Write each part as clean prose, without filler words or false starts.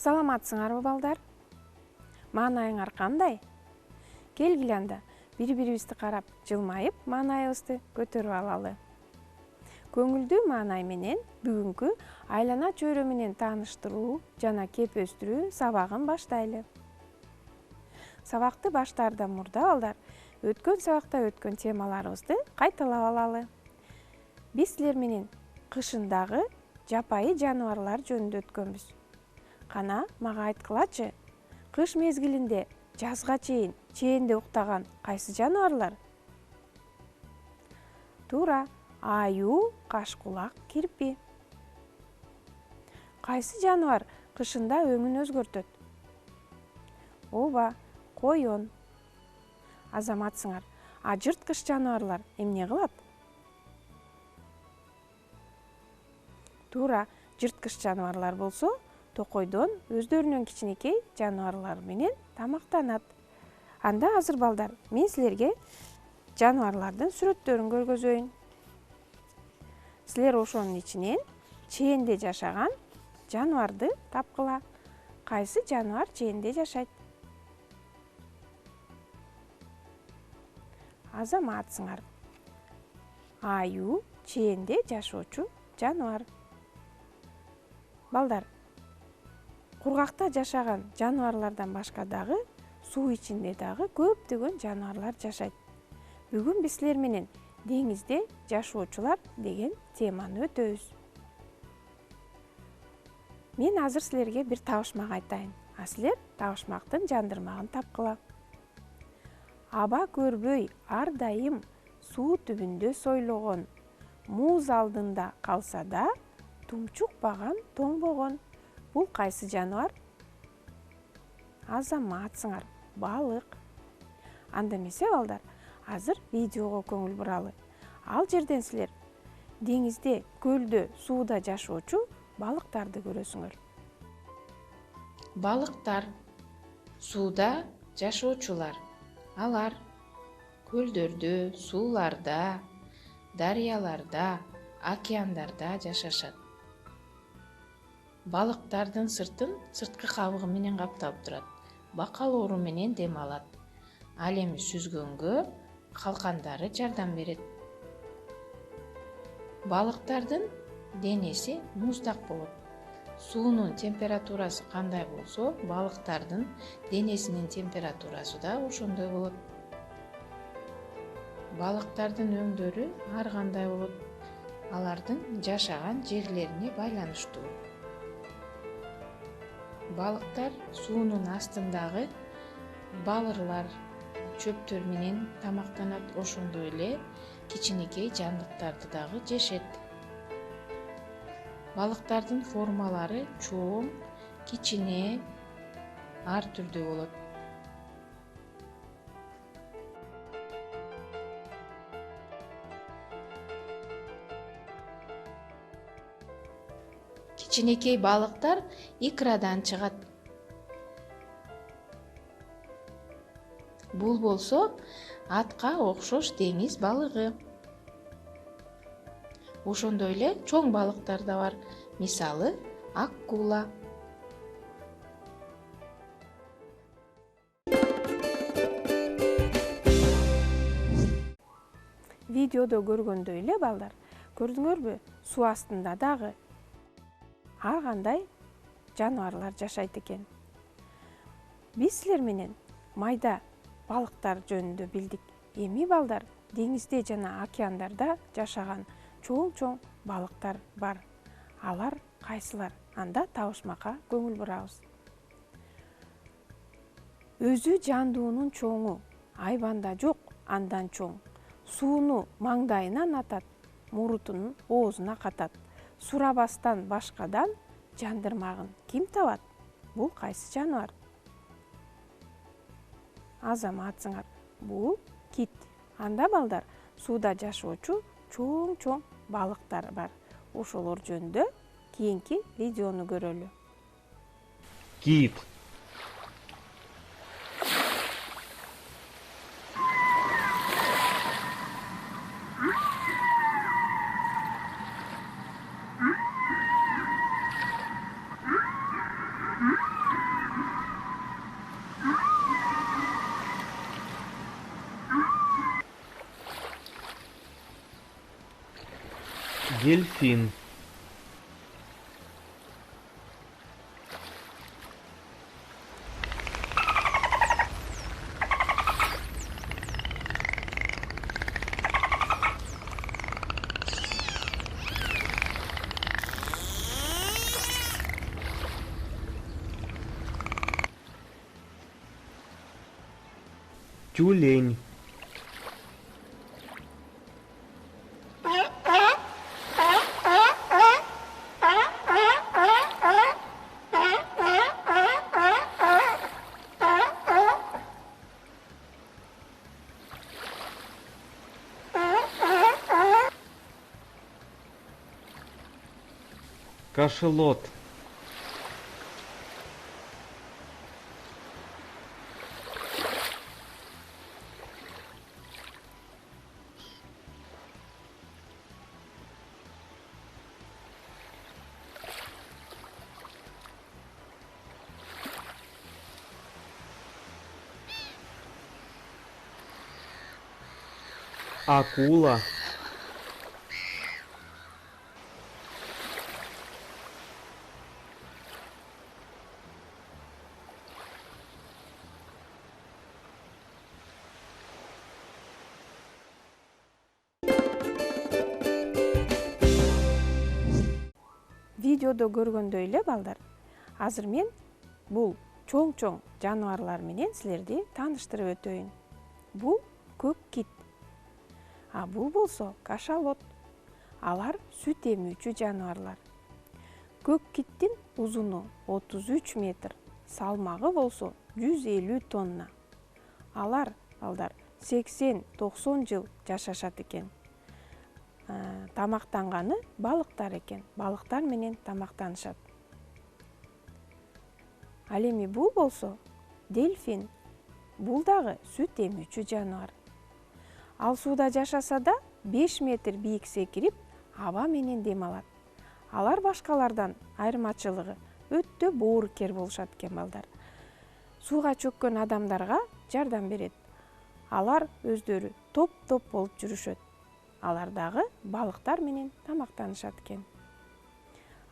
Саламатсыңарбы балдар? Маанайыңар кандай? Келгиле анда бири-бирибизди карап, жылмайып, маанайыбызды көтөрүп алалы. Көңүлдүү маанай менен бүгүнкү айлана чөйрө менен тааныштыруу жана кеп өстүрүү сабагын баштайлы. Сабакты баштаардан мурда балдар, өткөн сабакта өткөн темаларыбызды кайталап алалы. Биз силер менен кышындагы жапайы жаныбарлар жөнүндө өткөнбүз. Кана мага айткылачы, кыш мезгилинде жазга чейин чээнде уктаган кайсы жаныбарлар? Туура, аюу, кашкулак, кирпи. Кайсы жаныбар кышында өңүн өзгөртөт? Ооба, коён. Азаматсыңар, а жырткыч жаныбарлар эмне кылат? Туура, жырткыч жаныбарлар болсо, токойдон өздөрүнүн кичинекей жаныбарлары менен тамактанат. Анда азыр балдар, мен силерге жаныбарлардын сүрөттөрүн көргөзөйүн. Силер ошонун ичинен чээнде жашаган жаныбарды тапкыла. Кайсы жаныбар чээнде жашайт? Азаматсыңар. Аюу чээнде жашоочу жаныбар. Балдар, кургакта жашаган жаныбарлардан башка дагы суу ичинде дагы көптөгөн жаныбарлар жашайт. Бүгүн биз силер менен деңизде жашоочулар деген теманы өтөбүз. Мен азыр силерге бир табышмак айтайын, а силер табышмактын жандырмагын тапкыла. Аба көрбөй ар дайым суу түбүндө сойлогон, муз алдында калса да тумчукпаган тоңбогон. Бул кайсы жаныбар? Азаматсыңар, балык. Анда эмесе балдар, азыр видеого көңүл буралы. Ал жерден силер деңизде, көлдө, сууда жашоочу балыктарды көрөсүңөр. Балыктар сууда жашоочулар. Алар көлдөрдө, сууларда, дарыяларда, океандарда жашашат. Балыктардын сыртын сырткы кабыгы менен каптап турат. Бакалоору менен дем алат. Ал эми сүзгөнгө калкандары жардам берет. Балыктардын денеси муздак болот. Суунун температурасы кандай болсо, балыктардын денесинин температурасы да ошондой болот. Балыктардын өңдөрү ар кандай болот. Алардын жашаган жерлерине байланыштуу. Балыктар суунун астындагы балырлар, чөптөр менен тамактанат, ошондой эле кичинекей жандыктарды дагы жешет. Балыктардын формалары чоң, кичине, ар түрдүү болот. Кичинекей балыктар икрадан чыгат. Бул болсо атка окшош деңиз балыгы. Ошондой эле чоң балыктар да бар. Мисалы, акула. Видеодо көргөндөй эле балдар, көрдүңөрбү? Суу астында дагы ар кандай жаныбарлар жашайт экен. Биз силер менен майда балыктар жөнүндө билдик. Эми балдар, деңизде жана океандарда жашаган чоң-чоң балыктар бар. Алар кайсылар? Анда табышмакка көңүл бурабыз. Өзү жандуунун чоңу, айбанда жок, андан чоң. Сууну маңдайынан атат, мурутунун оозуна катат. Сурабастан башкадан жандырмагын ким табат? Бул кайсы жаныбар? Азаматсыңар, бул кит. Анда балдар, сууда жашоочу чоң-чоң балыктар бар. Ошолор жөнүндө кийинки видеону көрөлү. Кит. Дельфин. Тюлень. Кашалот. Акула. Видеодо көргөндөй эле балдар, азыр мен бул чоң жаныбарлар менен силерди тааныштырып өтөйүн. Бул көк кит. А бул болсо кашалот. Алар сүт эмүүчү жаныбарлар. Көк киттин узуну 33 метр, салмагы болсо 150 тонна. Алар балдар 80-90 жыл жашашат экен. Тамактанганы балыктар экен. Балыктар менен тамактанышат. Ал эми бул болсо дельфин. Бул дагы сүт эмүүчү жаныбар. Ал сууда жашаса да 5 метр бийик секирип, аба менен дем алат. Алар башкалардан айырмачылыгы өтө боорукер болушат экен балдар. Сууга чөккөн адамдарга жардам берет. Алар өздөрү топ болуп жүрүшөт. Алар дагы балыктар менен тамактанышат экен.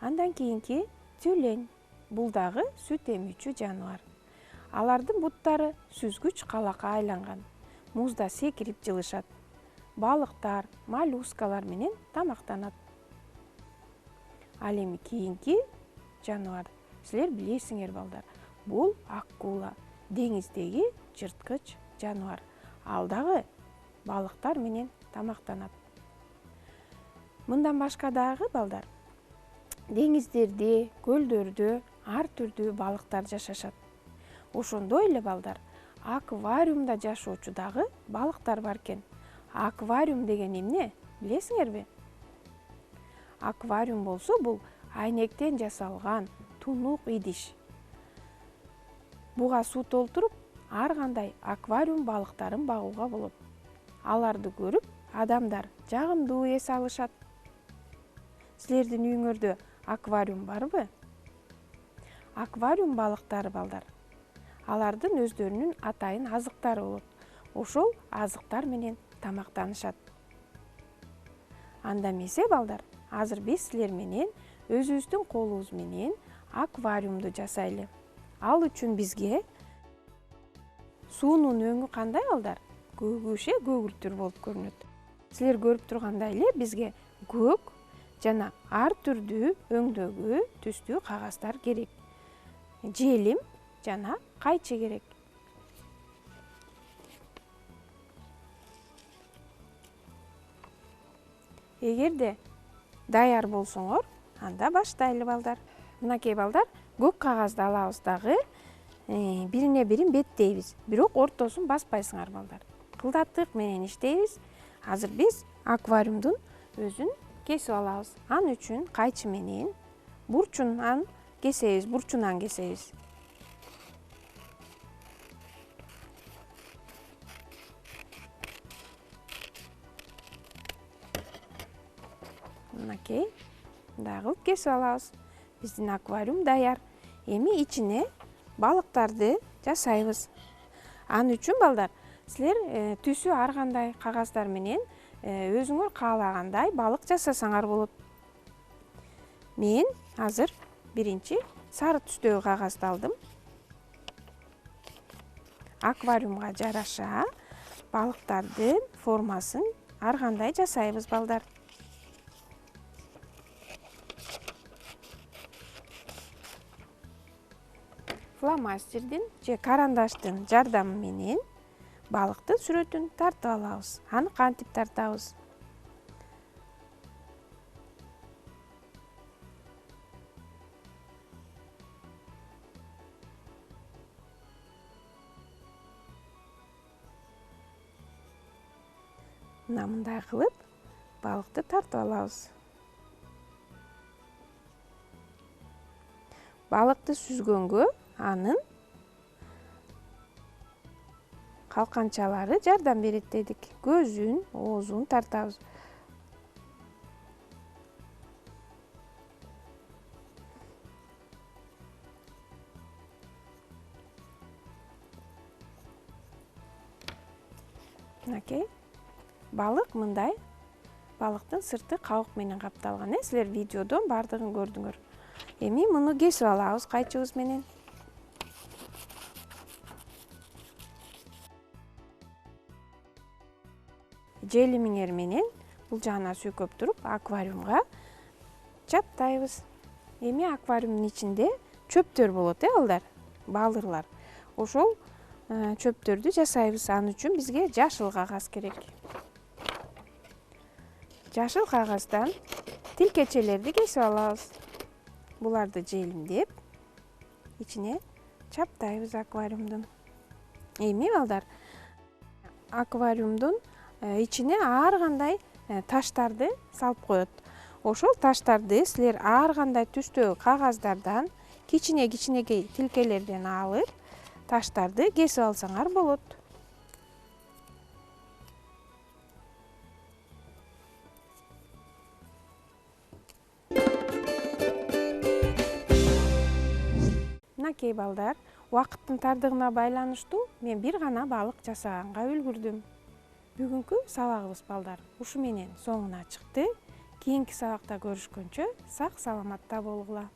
Андан кийинки тюлень. Бул дагы сүт эмүүчү жаныбар. Алардын буттары сүзгүч калакка айланган. Музда секирип жылышат. Балыктар, моллюскалар менен тамактанат. Ал эми кийинки жаныбар силер билесиңер балдар. Бул акула, деңиздеги жырткыч жаныбар. Ал дагы балыктар менен тамактанат. Мындан башка дагы балдар, деңиздерде, көлдөрдө ар түрдүү балыктар жашашат. Ошондой эле балдар, аквариумда жашоочу дагы балыктар бар экен. Аквариум деген эмне? Билесиңерби? Аквариум болсо бул айнектен жасалган тунук идиш. Буга суу толтуруп, ар кандай аквариум балыктарын багууга болот. Аларды көрүп, адамдар жагымдуу эс алышат. Силердин үйүңөрдө аквариум барбы? Аквариум балыктары балдар. Алардын өздөрүнүн атайын азыктары болот. Ошол азыктар менен тамактанышат. Анда эмесе балдар, азыр биз силер менен өзүбүздүн колубуз менен аквариумду жасайлы. Ал үчүн бизге суунун өңү кандай балдар? Көгүшө көгүлтүр болуп көрүнөт. Силер көрүп тургандай эле бизге көк жана ар түрдүү өңдөгү түстүү кагаздар керек. Желим жана кайчы керек. Эгерде даяр болсоңор, анда баштайлы балдар. Мынакей балдар, көк кагазды алабыз дагы, бирине бирин беттейбиз. Бирок ортосун баспайсыңар балдар. Кылдаттык менен иштейбиз. Азыр биз аквариумдун өзүн кесип алабыз. Ал үчүн кайчы менен бурчунан кесебиз. Мынакей, мындай кылып кесип алабыз. Биздин аквариум даяр. Эми ичине балыктарды жасайбыз. Аны үчүн балдар, силер түсү ар кандай кагаздар менен өзүңөр каалагандай балык жасасаңар болот. Мен азыр биринчи сары түстөгү кагазды алдым. Аквариумга жараша балыктардын формасын ар кандай жасайбыз балдар. Фломастердин же карандаштын жардамы менен балыктын сүрөтүн тартып алабыз. Аны кантип тартабыз? Мындай кылып балыкты тартып алабыз. Балыкты сүзгөнгө анын калканчалары жардам берет дедик. Көзүн, оозун тартабыз. Мынакей. Балык мындай. Балыктын сырты кабык менен капталган. Силер видеодон бардыгын көрдүңөр. Эми муну кесип алабыз кайчыбыз менен. Желимиңер менен бул жагына сүйкөп туруп аквариумга чаптайбыз. Эми аквариумдун ичинде чөптөр болот, балдар, балырлар. Ошол чөптөрдү жасайбыз. Аны үчүн бизге жашыл кагаз керек. Жашыл кагаздан тилкечелерди кесип алабыз. Буларды желимдеп ичине чаптайбыз аквариумдун. Эми балдар, аквариумдун ичине ар кандай таштарды салып коет. Ошол таштарды силер ар кандай түстөгү кагаздардан, кичине-кичинекей тилкелерден алып, таштарды кесип алсаңар болот. Мынакей балдар, убакыттын тардыгына байланыштуу мен бир гана балык жасаганга үлгүрдүм. Бүгүнкү сабагыбыз балдар ушу менен соңуна чыкты. Кийинки сабакта көрүшкөнчө сак саламатта болгула.